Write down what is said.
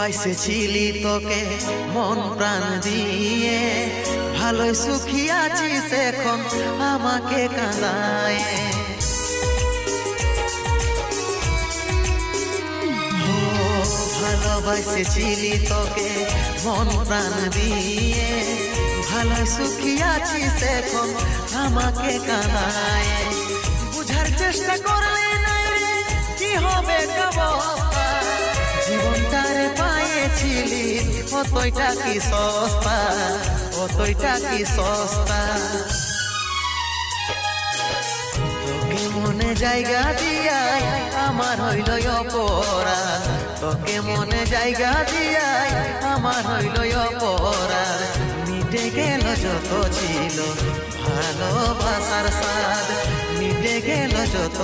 ভালোবাসেছিলি তোকে মন প্রাণ দিয়ে, ভালোই সুখী আছিস এখন আমাকে কাঁদায়। ভালোবাসেছিলি তোকে মন প্রাণ দিয়ে, ভালোই সুখী আছিস এখন আমাকে কাঁদায়। বুঝার চেষ্টা করলে না রে কি হবে অবস্থা, জীবনটারে পাইছিলি অতইটা কি সস্তা, অতইটা কি সস্তা। তোকে মনে জায়গা দিয়াই আমার হইল অপরাধ, তোকে মনে জায়গা দিয়াই আমার হইল অপরাধ। মিটে গেল যত ছিল ভালোবাসার স্বাদ, মিটে গেল যত